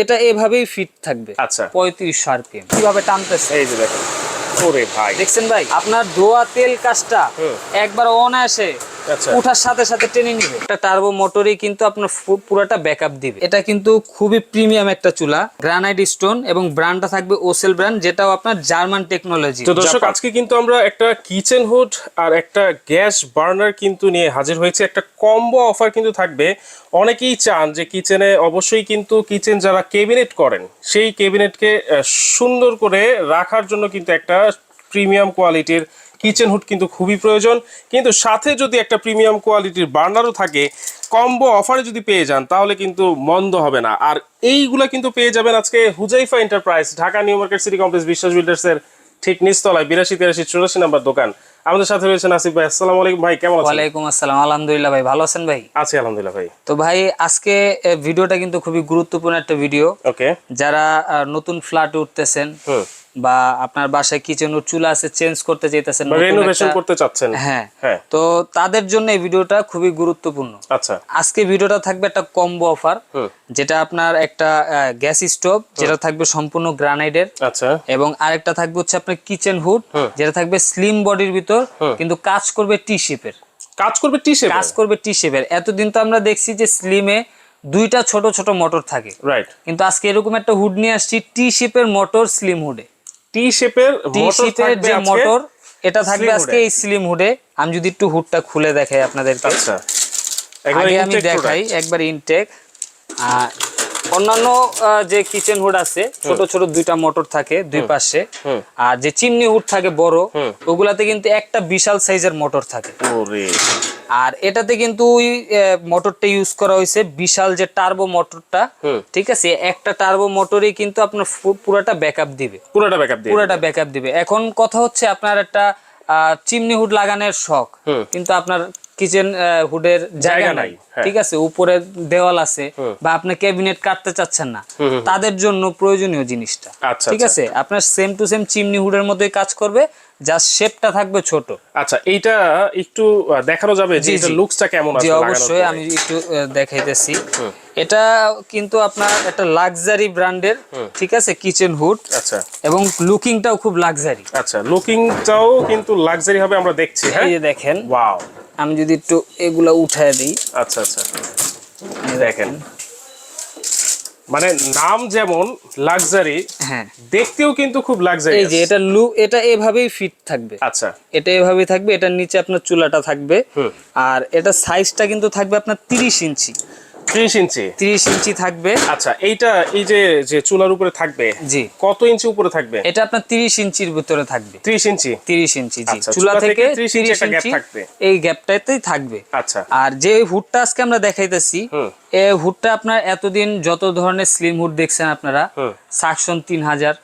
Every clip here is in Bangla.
এটা এভাবেই ফিট থাকবে। আচ্ছা 3500 আরপিএম। কিভাবে টানতেছে এই যে দেখেন, ওরে ভাই দেখছেন ভাই, আপনার ধোয়া তেল কাজটা একবার অনায়াসে আচ্ছা উঠার সাথে সাথে টেনে নিবে। একটা টার্বো মোটরই কিন্তু আপনার পুরোটা ব্যাকআপ দিবে। এটা কিন্তু খুবই প্রিমিয়াম একটা চুলা, গ্রানাইট স্টোন, এবং ব্র্যান্ডটা থাকবে ওসেল ব্র্যান্ড, যেটাও আপনার জার্মান টেকনোলজি। তো দর্শক, আজকে কিন্তু আমরা একটা কিচেন হুড আর একটা গ্যাস বার্নার কিন্তু নিয়ে হাজির হয়েছে। একটা কম্বো অফার কিন্তু থাকবে। অনেকেই চান যে কিচেনে অবশ্যই কিন্তু কিচেন যারা ক্যাবিনেট করেন সেই ক্যাবিনেটকে সুন্দর করে রাখার জন্য কিন্তু একটা প্রিমিয়াম কোয়ালিটির কিচেন হুড কিন্তু খুবই প্রয়োজন। কিন্তু সাথে যদি একটা প্রিমিয়াম কোয়ালিটির বার্নারও থাকে, কম্বো অফারে যদি পেয়ে যান তাহলে কিন্তু মন্দ হবে না। আর এইগুলা কিন্তু পেয়ে যাবেন আজকে Huzaifa enterprise, Dhaka new market city complex, বিশ্বাস বিল্ডার্সের ঠিক নিচতলায় 828384 নাম্বার দোকান। আমাদের সাথে রয়েছেন আসিফ ভাই। আসসালামু আলাইকুম ভাই, কেমন আছেন? ওয়ালাইকুম আসসালাম, আলহামদুলিল্লাহ ভাই, ভালো আছেন ভাই? আছি আলহামদুলিল্লাহ ভাই। তো ভাই আজকে ভিডিওটা কিন্তু খুবই গুরুত্বপূর্ণ একটা ভিডিও। ওকে। যারা নতুন ফ্ল্যাটে উঠতেছেন বা আপনার বাসায় কিচেন ও চুলা আছে, চেঞ্জ করতে চাইতেছেন, রিনোভেশন করতে চাচ্ছেন, হ্যাঁ হ্যাঁ, তো তাদের জন্য এই ভিডিওটা খুবই গুরুত্বপূর্ণ। আচ্ছা, আজকে ভিডিওটা থাকবে একটা কম্বো অফার, যেটা আপনার একটা গ্যাস স্টোভ, যেটা থাকবে সম্পূর্ণ গ্রানাইটের, আচ্ছা, এবং আরেকটা থাকবে হচ্ছে আপনার কিচেন হুড, যেটা থাকবে স্লিম বডির ভিতর, কিন্তু কাজ করবে টি শেপের। কাজ করবে টি শেপের, কাজ করবে টি শেপের। এতদিন তো আমরা দেখছি যে স্লিমে দুইটা ছোট ছোট মোটর থাকে, রাইট, কিন্তু আজকে এরকম একটা হুড নিয়ে আসছি, টি শেপের মোটর স্লিম হুডে। টি শেপের মোটর থাকবে যে আজকে, মোটর এটা থাকবে slim আজকে এই স্লিম হুডে। আমি যদি একটু হুডটা খুলে দেখাই আপনাদেরকে, আচ্ছা, আগে আমি দেখাই একবার ইনটেক। অন্যান্য যে কিচেন হুড আছে ছোট ছোট দুইটা মোটর থাকে দুই পাশে, আর যে চিমনি হুড থাকে বড়, ওগুলাতে কিন্তু একটা বিশাল সাইজের মোটর থাকে। ওরে, আর এটাতে কিন্তু ওই মোটরটা ইউজ করা হয়েছে, বিশাল যে টার্বো মোটরটা, ঠিক আছে, একটা টার্বো মোটরই কিন্তু আপনার পুরোটা ব্যাকআপ দিবে, পুরোটা ব্যাকআপ দিবে। এখন কথা হচ্ছে আপনার একটা চিমনি হুড লাগানোর শখ, কিন্তু আপনার কিচেন হুডের জায়গা নাই, ঠিক আছে, উপরে দেওয়াল আছে, বা আপনি ক্যাবিনেট কাটতে চাচ্ছেন না, তাদের জন্য প্রয়োজনীয় জিনিসটা, ঠিক আছে, আপনার সেম টু সেম চিমনি হুডের মধ্যেই কাজ করবে, জাস্ট শেপটা থাকবে ছোট। আচ্ছা, এইটা একটু দেখানো যাবে যে এটা লুকসটা কেমন আছে? জি অবশ্যই, আমি একটু দেখাইতেছি। এটা কিন্তু আপনার একটা লাক্সারি ব্র্যান্ডের, ঠিক আছে, কিচেন হুড। আচ্ছা, এবং লুকিংটাও খুব লাক্সারি। আচ্ছা, লুকিংটাও কিন্তু লাক্সারি হবে, আমরা দেখছি। হ্যাঁ, এই যে দেখেন, ওয়াও, আমি যদি একটু এগুলা উঠায় দিই। আচ্ছা আচ্ছা, দেখেন, মানে নাম যেমন লাক্সারি, হ্যাঁ, দেখতেও কিন্তু খুব লাক্সারি। এই যে এটা এভাবেই ফিট থাকবে। আচ্ছা, এটা এভাবেই থাকবে, এটার নিচে আপনার চুলাটা থাকবে, আর এটা সাইজটা কিন্তু থাকবে আপনার 30 ইঞ্চি। 30 ইঞ্চি থাকবে। আচ্ছা, এইটা এই যে চুলার উপরে থাকবে, জি, কত ইঞ্চি উপরে থাকবে? এটা আপনার 30 ইঞ্চির ভিতরে থাকবে। 30 ইঞ্চি, 30 ইঞ্চি, জি, আচ্ছা, চুলা থেকে 30 ইঞ্চি একটা গ্যাপ থাকবে, এই গ্যাপটাতেই থাকবে। আচ্ছা, আর যে হুডটা আজকে আমরা দেখাইতেছি, এই হুডটা আপনার এতদিন যত ধরনের স্লিম হুড দেখছেন আপনারা, সাকশন 3000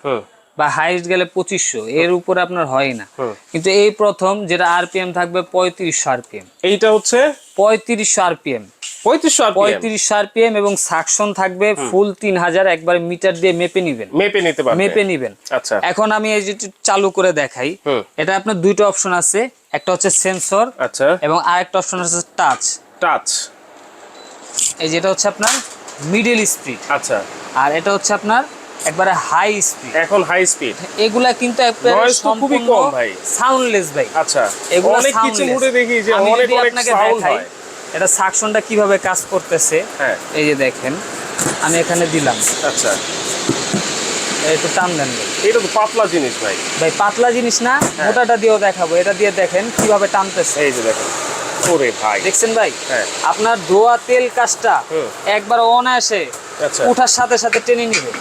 বা হাইস্ট গেলে 2500, এর উপরে আপনার হয় না, কিন্তু এই প্রথম যেটা আরপিএম থাকবে 3500 আরপিএম। এইটা হচ্ছে 3500 আরপিএম, 3500 আরপিএম, এবং সাকশন থাকবে ফুল 3000, একবার মিটার দিয়ে মেপে নিবেন। আচ্ছা, এখন আমি এই যে চালু করে দেখাই। এটা আপনার দুইটা অপশন আছে, একটা হচ্ছে সেন্সর, আচ্ছা, এবং আরেকটা অপশন আছে টাচ। এই যেটা হচ্ছে আপনার মিডল স্পিড, আচ্ছা, আর এটা হচ্ছে আপনার একবারে হাই স্পিড। এখন হাই স্পিড, এগুলা কিন্তু একবারে খুবই কম ভাই, সাউন্ডলেস ভাই। আচ্ছা, এগুলা অনেক কিচেন হুডে দেখি যে অনেক সাউন্ড হয়। এটা সাকশনটা কিভাবে কাজ করতেছে, হ্যাঁ, এই যে দেখেন, আমি এখানে দিলাম, আচ্ছা, একটু টান দেন ভাই। এটা তো পাতলা জিনিস ভাই, পাতলা জিনিস না, মোটাটা দিয়েও দেখাবো। এটা দিয়ে দেখেন কিভাবে টানতেছে, এই যে দেখেন, ওরে ভাই, দেখছেন ভাই, আপনার ধোয়া তেল কাজটা একবার অনায়াসে উঠার সাথে সাথে টেনে নিবে।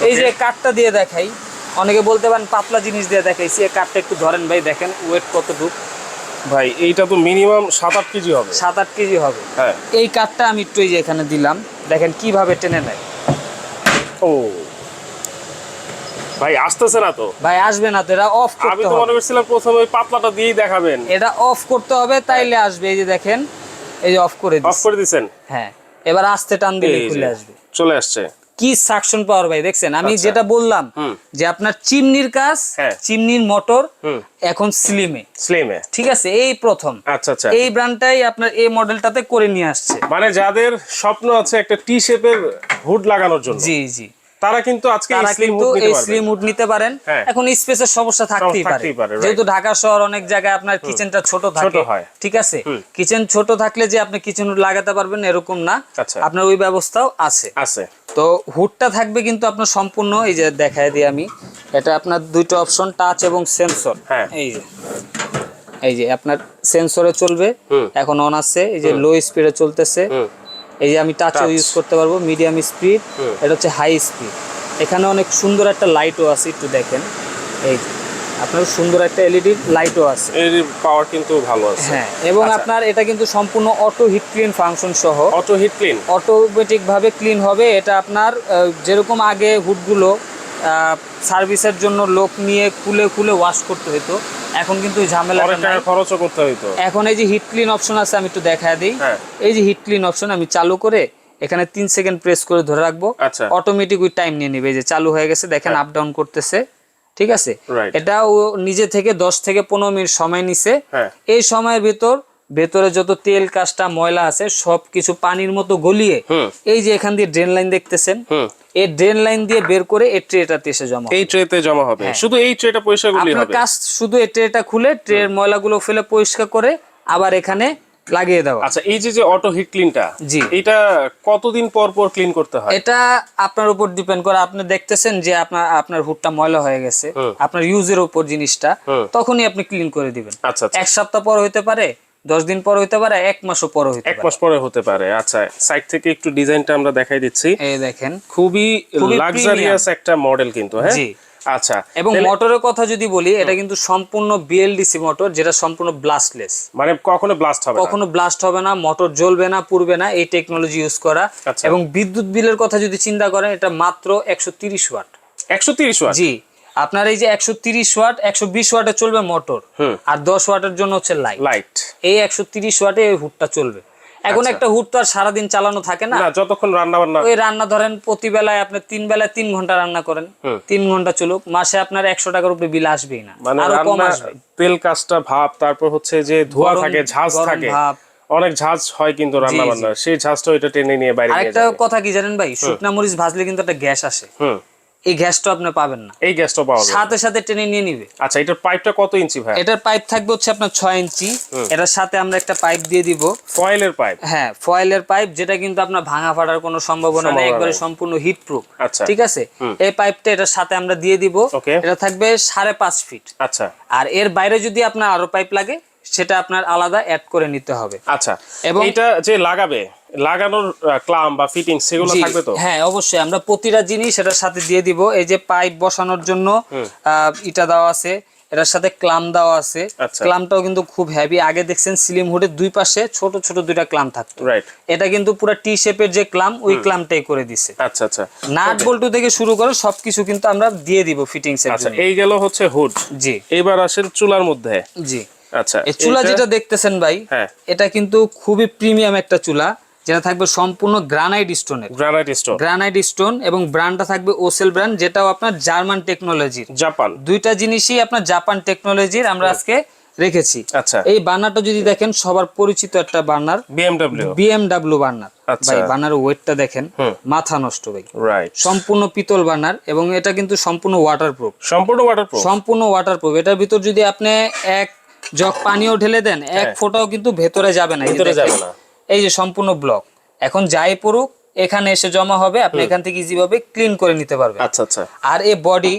এই যে কাঠটা দিয়ে দেখাই, অনেকে বলতে পারেন পাতলা জিনিস দিয়ে দেখাইছি, এই কাঠটা একটু ধরেন ভাই, দেখেন ওয়েট কতটুকু ভাই। এইটা তো মিনিমাম 7-8 কেজি হবে, 7-8 কেজি হবে। হ্যাঁ, এই কাঠটা আমি একটু এই যে এখানে দিলাম, দেখেন কিভাবে টেনে নেয়। ও ভাই, আসতেছে না তো ভাই, আসবে না তো, এটা অফ করতে হবে। আমি তো মনে করছিলাম প্রথমে ওই পাতলাটা দিয়েই দেখাবেন, এটা অফ করতে হবে, তাইলে আসবে। এই যে দেখেন, এই যে অফ করে দিছেন, হ্যাঁ, এবার আস্তে টান দিলে খুলে আসবে, চলে আসছে। কি সাকশন পাওয়ার ভাই দেখছেন, আমি যেটা বললাম যে আপনার চিমনির কাজ, চিমনির মোটর এখন স্লিমে, ঠিক আছে, এই প্রথম। আচ্ছা, এই ব্র্যান্ডটাই আপনার এই মডেলটাতে করে নিয়ে আসছে। মানে যাদের স্বপ্ন আছে একটা টি শেপের হুড লাগানোর জন্য, জি জি, তারা কিন্তু আজকে এই স্লিম হুড নিতে পারেন। এখন স্পেসের সমস্যা থাকতেই পারে, যেহেতু ঢাকা শহর অনেক জায়গায় আপনার কিচেনটা ছোট থাকে, ঠিক আছে, কিচেন ছোট থাকলে যে আপনি কিচেন হুড লাগাতে পারবেন এরকম না, আপনার ওই ব্যবস্থাও আছে। তো হুডটা থাকবে কিন্তু আপনার সম্পূর্ণ, এই যে দেখায় দিই আমি, এটা আপনার দুইটা অপশন, টাচ এবং সেন্সর। এই যে আপনার সেন্সরে চলবে, এখন অন আছে, এই যে লো স্পিডে চলতেছে, এই যে আমি টাচও ইউজ করতে পারবো, মিডিয়াম স্পিড, এটা হচ্ছে হাই স্পিড। এখানে অনেক সুন্দর একটা লাইটও আছে, একটু দেখেন, এই যে আপনার সুন্দর একটা এলইডি লাইটও আছে, এর পাওয়ার কিন্তু ভালো আছে। হ্যাঁ, এবং আপনার এটা কিন্তু সম্পূর্ণ অটো হিট ক্লিন ফাংশন সহ, অটো হিট ক্লিন, অটোমেটিক ভাবে ক্লিন হবে। এটা আপনার যেরকম আগে হুডগুলো সার্ভিসের জন্য লোক নিয়ে খুলে ওয়াশ করতে হতো, এখন কিন্তু ঝামেলাটা নাই, খরচও করতে হতো। এখন এই যে হিট ক্লিন অপশন আছে, আমি একটু দেখায় দিই। এই যে হিট ক্লিন অপশন আমি চালু করে এখানে 3 সেকেন্ড প্রেস করে ধরে রাখবো, অটোমেটিক ওই টাইম নিয়ে নেবে, এই যে চালু হয়ে গেছে, দেখেন আপ ডাউন করতেছে, ঠিক আছে। এটা ও নিজে থেকে 10 থেকে 15 মিনিট সময় নিছে। এই সময়ের ভেতরে যত তেল কাজটা ময়লা আছে সবকিছু পানির মতো গলিয়ে, এই যে এখান দিয়ে ড্রেন লাইন দেখতেছেন, এই ড্রেন লাইন দিয়ে বের করে এই ট্রেটাতে এসে জমা, এই ট্রেতে জমা হবে। শুধু এই ট্রেটা পরিষ্কার করলেই হবে, কাজ শুধু এই ট্রেটা খুলে ট্রের ময়লাগুলো ফেলে পরিষ্কার করে আবার এখানে লাগিয়ে দেওয়া। আচ্ছা, এই যে অটো হিট ক্লিনটা, জি, এটা কতদিন পর ক্লিন করতে হয়? এটা আপনার উপর ডিপেন্ড করে। আপনি দেখতেছেন যে আপনার হুডটা ময়লা হয়ে গেছে, আপনার ইউজের উপর জিনিসটা, তখনই আপনি ক্লিন করে দিবেন। আচ্ছা, 1 সপ্তাহ পর হইতে পারে, 10 দিন পর হইতে পারে, 1 মাসও পর হইতে পারে, 1 মাস পরে হতে পারে। আচ্ছা, সাইড থেকে একটু ডিজাইনটা আমরা দেখাই দিচ্ছি, এই দেখেন, খুবই লাক্সারিয়াস একটা মডেল কিন্তু। হ্যাঁ, জি। আচ্ছা, এবং মোটরের কথা যদি বলি, এটা কিন্তু সম্পূর্ণ বিএলডিসি মোটর, যেটা সম্পূর্ণ ব্লাস্টলেস, মানে কখনো ব্লাস্ট হবে না, মোটর জ্বলবে না, পুড়বে না, এই টেকনোলজি ইউজ করা। এবং বিদ্যুৎ বিলের কথা যদি চিন্তা করেন, এটা মাত্র 130 ওয়াট। 130 ওয়াট? জি, আপনার এই যে 130 ওয়াট, 120 ওয়াটে চলবে মোটর, আর 10 ওয়াটের জন্য হচ্ছে লাইট। এই 130 ওয়াটে এই হুডটা চলবে। এখন একটা হুড তো আর সারাদিন চালানো থাকে না, যতক্ষণ ওই রান্না ধরেন প্রতি বেলায় আপনি 3 বেলায় 3 ঘন্টা রান্না করেন, 3 ঘন্টা চলুক, মাসে আপনার 100 টাকার উপরে বিল আসবেই না, আরো কম আসবে। তেল কাজটা ভাব, তারপর হচ্ছে যে ধোয়া থাকে, ঝাঁজ থাকে, অনেক ঝাঁজ হয় কিন্তু রান্না বান্না, সেই ঝাঁজটা ওইটা টেনে নিয়ে বাইরে নিয়ে যায়। আরেকটা কথা কি জানেন ভাই, শুকনা মরিচ ভাজলে কিন্তু একটা গ্যাস আসে, এই গ্যাসটা আপনি পাবেন না, এই গ্যাসটা পাওয়া যাবে, সাথে সাথে টেনে নিয়ে নিবে। আচ্ছা, এটার পাইপটা কত ইঞ্চি ভাই? এটার পাইপ থাকবে হচ্ছে আপনার 6 ইঞ্চি। এটার সাথে আমরা একটা পাইপ দিয়ে দিব, ফয়েলের পাইপ। হ্যাঁ, ফয়েলের পাইপ, যেটা কিন্তু আপনার ভাঙা ফাটার কোনো সম্ভাবনা নেই, একবারে সম্পূর্ণ হিট প্রুফ। আচ্ছা, ঠিক আছে, এই পাইপটা এটার সাথে আমরা দিয়ে দিব। এটা থাকবে 5.5 ফিট। আচ্ছা, আর এর বাইরে যদি আপনার আরো পাইপ লাগে, সেটা আপনার আলাদা অ্যাড করে নিতে হবে। আচ্ছা, এবং এটা যে লাগানোর ক্লাম বা ফিটিং সেগুলো থাকবে তো? হ্যাঁ, অবশ্যই, আমরা প্রতিটা জিনিস এটার সাথে দিয়ে দিব। এই যে পাইপ বসানোর জন্য এটা দেওয়া আছে, এটার সাথে ক্লাম দেওয়া আছে। ক্লামটাও কিন্তু খুব হেভি। আগে দেখছেন স্লিম হুডের দুই পাশে ছোট ছোট দুইটা ক্লাম থাকতো, এটা কিন্তু পুরো টি শেপের যে ক্লাম, ওই ক্লামটাই করে দিছে। আচ্ছা আচ্ছা, নাট বল্টু থেকে শুরু করে সবকিছু কিন্তু আমরা দিয়ে দিব ফিটিংস এর জন্য। এই গেল হচ্ছে হুড। জি, এবার আসেন চুলার মধ্যে। জি, আচ্ছা, এই চুলা যেটা দেখতেছেন ভাই, এটা কিন্তু খুবই প্রিমিয়াম একটা চুলা, যেটা থাকবে সম্পূর্ণ গ্রানাইট স্টোন, এবং ব্র্যান্ডটা থাকবে ওসেল ব্র্যান্ড, যেটাও আপনার জার্মান টেকনোলজির, জাপান, দুইটা জিনিসই আপনার জাপান টেকনোলজির আমরা আজকে রেখেছি। আচ্ছা, এই বার্নারটা যদি দেখেন, সবার পরিচিত একটা বার্নার, বিএমডব্লিউ বার্নার। ভাই, বার্নার ওয়েটটা দেখেন, মাথা নষ্ট ভাই। সম্পূর্ণ পিতল বার্নার, এবং এটা কিন্তু সম্পূর্ণ ওয়াটারপ্রুফ। সম্পূর্ণ ওয়াটারপ্রুফ। এটার ভিতর যদি আপনি এক জগ পানিও ঢেলে দেন, এক ফোঁটাও কিন্তু ভেতরে যাবে না। এই যে সম্পূর্ণ ব্লক, এখন যাই পড়ুক এখানে এসে জমা হবে, আপনি এখান থেকে ইজি ভাবে ক্লিন করে নিতে পারবেন। আচ্ছা আচ্ছা। আর এই বডি,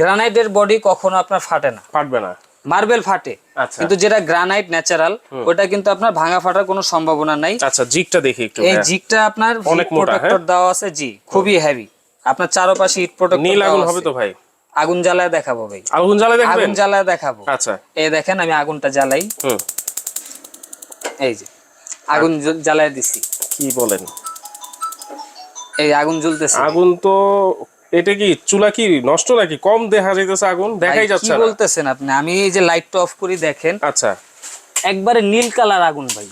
গ্রানাইটের বডি কখনো আপনার ফাটবে না। মার্বেল ফাটে, কিন্তু যেটা গ্রানাইট ন্যাচারাল, ওটা কিন্তু আপনার ভাঙা ফাটার কোনো সম্ভাবনা নাই। আচ্ছা, জিগটা দেখি একটু। এই জিগটা আপনার হিট প্রোটেক্টর দেওয়া আছে। জি, খুবই হেভি। আপনার চারপাশে হিট প্রোটেক্টর। নীল আগুন হবে তো ভাই? আগুন জ্বালায় দেখাবো ভাই। আগুন জ্বালায় দেখাবো। আচ্ছা, এই দেখেন আমি আগুনটা জ্বালাই। এই যে আগুন জ্বালায় দিছি। কি বলেন? এই আগুন জ্বলতেছে। আগুন তো, এটা কি চুলা কি নষ্ট নাকি? কম দেখা যাইতেছে, আগুন দেখাই যাচ্ছে না। কি বলতেছেন আপনি? আমি এই যে লাইটটা অফ করি, দেখেন। আচ্ছা, একবারে নীল কালার আগুন ভাই,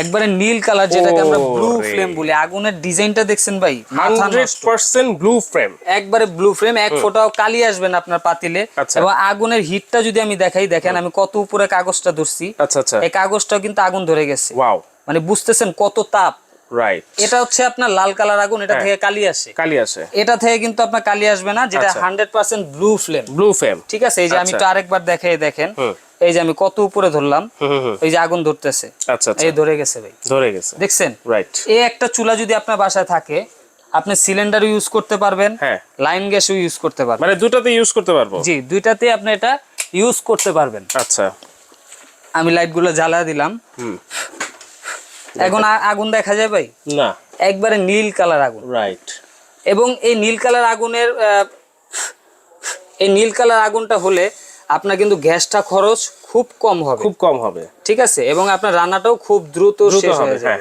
একবারে নীল কালার, যেটাকে আমরা ব্লু ফ্লেম বলি। আগুনের ডিজাইনটা দেখছেন ভাই, 100% ব্লু ফ্রেম, একবারে ব্লু ফ্লেম, এক ফোঁটাও কালি আসবে না আপনার পাতিলে। এবং আগুনের হিটটা যদি আমি দেখাই, দেখেন আমি কত উপরে কাগজটা ধরছি। আচ্ছা আচ্ছা, এই কাগজটাও কিন্তু আগুন ধরে গেছে। ওয়াও, মানে বুঝতেছেন কত তাপ। রাইট, এটা হচ্ছে আপনার লাল কালার আগুন, এটা থেকে কালি আসে, এটা থেকে কিন্তু আপনার কালি আসবে না, যেটা 100% ব্লু ফ্লেম। ঠিক আছে, এই যে আমি তো আরেকবার দেখাই, দেখেন এই যে আমি কত উপরে ধরলাম, এই যে আগুন ধরতেছে, এই ধরে গেছে ভাই, ধরে গেছে, দেখছেন? রাইট। এই একটা চুলা যদি আপনার বাসায় থাকে, আপনি সিলিন্ডার ইউজ করতে পারবেন, লাইন গ্যাসও ইউজ করতে পারবেন, মানে দুটাতে ইউজ করতে পারবো। জি, দুইটাতে আপনি এটা ইউজ করতে পারবেন। আচ্ছা, আমি লাইটগুলো জ্বালা দিলাম। এখন আগুন দেখা যায় ভাই? না, একবারে নীল কালার আগুন। রাইট। এবং এই নীল কালার আগুনের এই নীল কালার আগুনটা হলে আপনার কিন্তু গ্যাসটা খরচ খুব কম হবে, ঠিক আছে? এবং আপনার রান্নাটাও খুব দ্রুত শেষ হয়ে যাবে।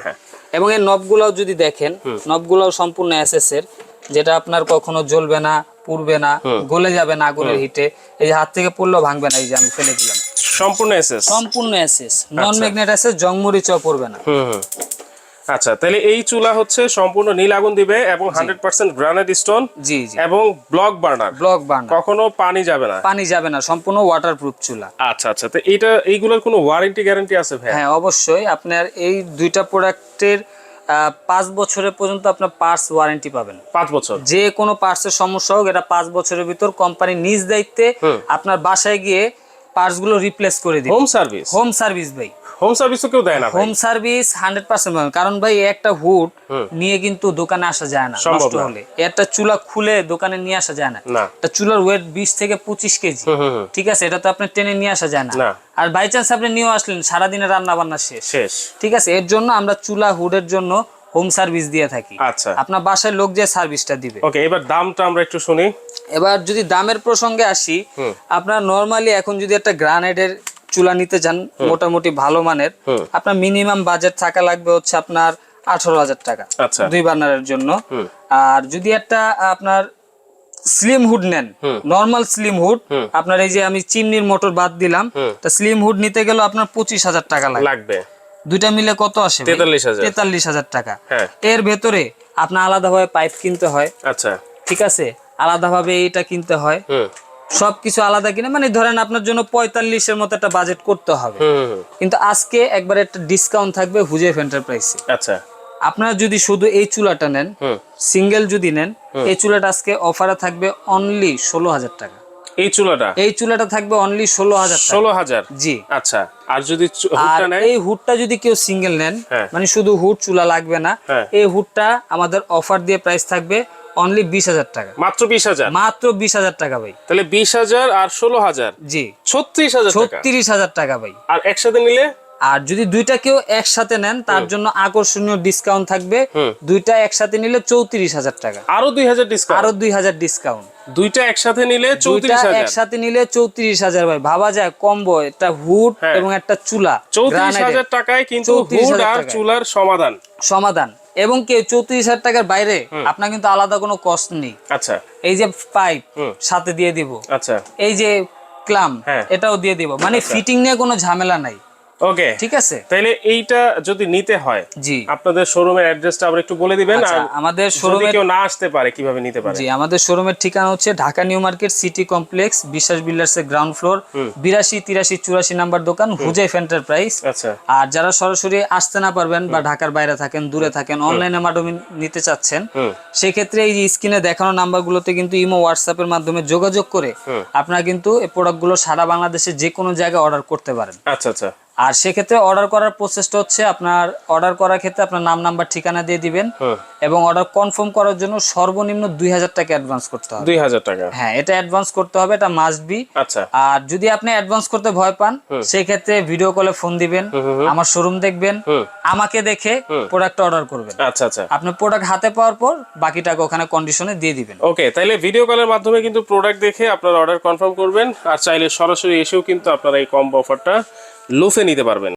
এবং এই নবগুলাও যদি দেখেন, নবগুলাও সম্পূর্ণ এসএস এর, যেটা আপনার কখনো জ্বলবে না, পুড়বে না, গলে যাবে না আগুনের হিটে। এই যে হাত থেকে পড়লেও ভাঙবে না, এই যে আমি ফেলে দিলাম, সম্পূর্ণ এসএস, নন ম্যাগনেট এসএস, জংমরিচও পড়বে না। আচ্ছা, তাহলে এই চুলা হচ্ছে সম্পূর্ণ নীল আগুন দিবে এবং 100% গ্রানাইট স্টোন, জি জি, এবং ব্লক বার্নার, কখনো পানি যাবে না, সম্পূর্ণ ওয়াটারপ্রুফ চুলা। আচ্ছা আচ্ছা, তো এইগুলোর কোনো ওয়ারেন্টি গ্যারান্টি আছে ভাই? হ্যাঁ, অবশ্যই। আপনার এই দুইটা প্রোডাক্টের 5 বছরের পর্যন্ত আপনার পার্টস ওয়ারেন্টি পাবেন। 5 বছর, যে কোনো পার্টসের সমস্যা হোক, এটা 5 বছরের ভিতর কোম্পানি নিজ দায়িত্বে আপনার বাসায় গিয়ে পার্টস গুলো রিপ্লেস করে দিবে। হোম সার্ভিস ভাই, হোম সার্ভিসও কেউ দেয় না? Home service 100%। কারণ ভাই একটা হুড নিয়ে কিন্তু দোকানে আসা যায় না, নষ্ট হলে। একটা চুলা খুলে দোকানে নিয়ে আসা যায় না। একটা চুলার ওয়েট 20 থেকে 25 কেজি, ঠিক আছে? এটা তো আপনি টেনে নিয়ে আসা যায় না। আর বাই চান্স আপনি নিয়ে আসলেন, সারাদিনের রান্না বান্না শেষ, ঠিক আছে? এর জন্য আমরা চুলা হুডের জন্য হোম সার্ভিস দিয়ে থাকি। আচ্ছা, আপনার বাসায় লোক যে সার্ভিসটা দিবে। ওকে, এবার দামটা আমরা একটু শুনি। এবার যদি দামের প্রসঙ্গে আসি, আপনার নরমালি এখন যদি একটা গ্রানাইটের চুলা নিতে চান মোটামুটি ভালো মানের, আপনার মিনিমাম বাজেট থাকা লাগবে হচ্ছে আপনার 18,000 টাকা, 2 বার্নারের জন্য। আর যদি একটা আপনার স্লিম হুড নেন, নরমাল স্লিম হুড, আপনার এই যে আমি চিমনির মোটর বাদ দিলাম, তা স্লিম হুড নিতে গেলে আপনার 25,000 টাকা লাগবে। দুইটা মিলে কত আসে? 43,000 টাকা। এর ভেতরে আপনার আলাদাভাবে পাইপ কিনতে হয়, আচ্ছা, ঠিক আছে, আলাদাভাবে এইটা কিনতে হয়, সবকিছু আলাদা কিনে, মানে ধরেন আপনার জন্য 45-এর মতো একটা বাজেট করতে হবে। কিন্তু আজকে একবার একটা ডিসকাউন্ট থাকবে হুজেফ এন্টারপ্রাইজে। আচ্ছা, আপনারা যদি শুধু এই চুলাটা নেন, সিঙ্গেল যদি নেন, এই চুলাটা আজকে অফারে থাকবে অনলি 16,000 টাকা। এই চুলাটা থাকবে অনলি 16,000। জি, আচ্ছা। আর যদি হুডটা নেন, এই হুডটা যদি কেউ সিঙ্গেল নেন, মানে শুধু হুড, চুলা লাগবে না, এই হুডটা আমাদের অফার দিয়ে প্রাইস থাকবে অনলি 20,000 টাকা। মাত্র 20,000 টাকা ভাই। তাহলে 20,000 আর 16,000, জি 36,000 টাকা ভাই। আর একসাথে নিলে, আর যদি দুইটা কেউ একসাথে নেন, তার জন্য আকর্ষণীয় ডিসকাউন্ট থাকবে। দুইটা একসাথে নিলে 34,000 টাকা, আরো 2,000 ডিসকাউন্ট। দুইটা একসাথে নিলে 34,000 ভাই। ভাবা যায় কম্বো, একটা হুড এবং একটা চুলা, 34,000 টাকায় কিন্তু হুড আর চুলার সমাধান। এবং কেউ 34,000 টাকার বাইরে আপনার কিন্তু আলাদা কোনো কস্ট নেই। আচ্ছা, এই যে পাইপ সাথে দিয়ে দিব, আচ্ছা, এই যে ক্লাম এটাও দিয়ে দিব, মানে ফিটিং নিয়ে কোনো ঝামেলা নাই। ওকে, ঠিক আছে। তাহলে এইটা যদি নিতে হয়, জি, আপনাদের শোরুমের অ্যাড্রেসটা আবার একটু বলে দিবেন। আর আমাদের শোরুমে কেউ না আসতে পারে কিভাবে নিতে পারে? জি, আমাদের শোরুমের ঠিকানা হচ্ছে Dhaka new market city complex, বিশ্বাস বিল্ডার্সের গ্রাউন্ড ফ্লোর, 82, 83, 84 নাম্বার দোকান, হুজেফ এন্টারপ্রাইজ। আচ্ছা, আর যারা সরাসরি আসতে না পারবেন বা ঢাকার বাইরে থাকেন, দূরে থাকেন, অনলাইনের মাধ্যমে নিতে চাচ্ছেন, সেই ক্ষেত্রে এই যে স্ক্রিনে দেখানো নাম্বারগুলোতে কিন্তু ইমো, হোয়াটসঅ্যাপের মাধ্যমে যোগাযোগ করে আপনারা কিন্তু এই প্রোডাক্টগুলো সারা বাংলাদেশে যে কোনো জায়গায় অর্ডার করতে পারেন। আচ্ছা আচ্ছা। আর সেক্ষেত্রে অর্ডার করার প্রসেসটা হচ্ছে, আপনার অর্ডার করার ক্ষেত্রে আপনার নাম, নাম্বার, ঠিকানা দিয়ে দিবেন এবং অর্ডার কনফার্ম করার জন্য সর্বনিম্ন 2,000 টাকা অ্যাডভান্স করতে হবে। 2,000 টাকা, হ্যাঁ, এটা অ্যাডভান্স করতে হবে, এটা মাস্ট বি। আচ্ছা, আর যদি আপনি অ্যাডভান্স করতে ভয় পান, সেই ক্ষেত্রে ভিডিও কলে ফোন দিবেন, আমার শোরুম দেখবেন, আমাকে দেখে প্রোডাক্ট অর্ডার করবেন। আচ্ছা আচ্ছা, আপনি প্রোডাক্ট হাতে পাওয়ার পর বাকি টাকা ওখানে কন্ডিশনে দিয়ে দিবেন। ওকে, তাহলে ভিডিও কলের মাধ্যমে কিন্তু প্রোডাক্ট দেখে আপনার অর্ডার কনফার্ম করবেন, আর চাইলে সরাসরি এসেও কিন্তু আপনারা এই কম্বো অফারটা লুফে নিতে পারবেন।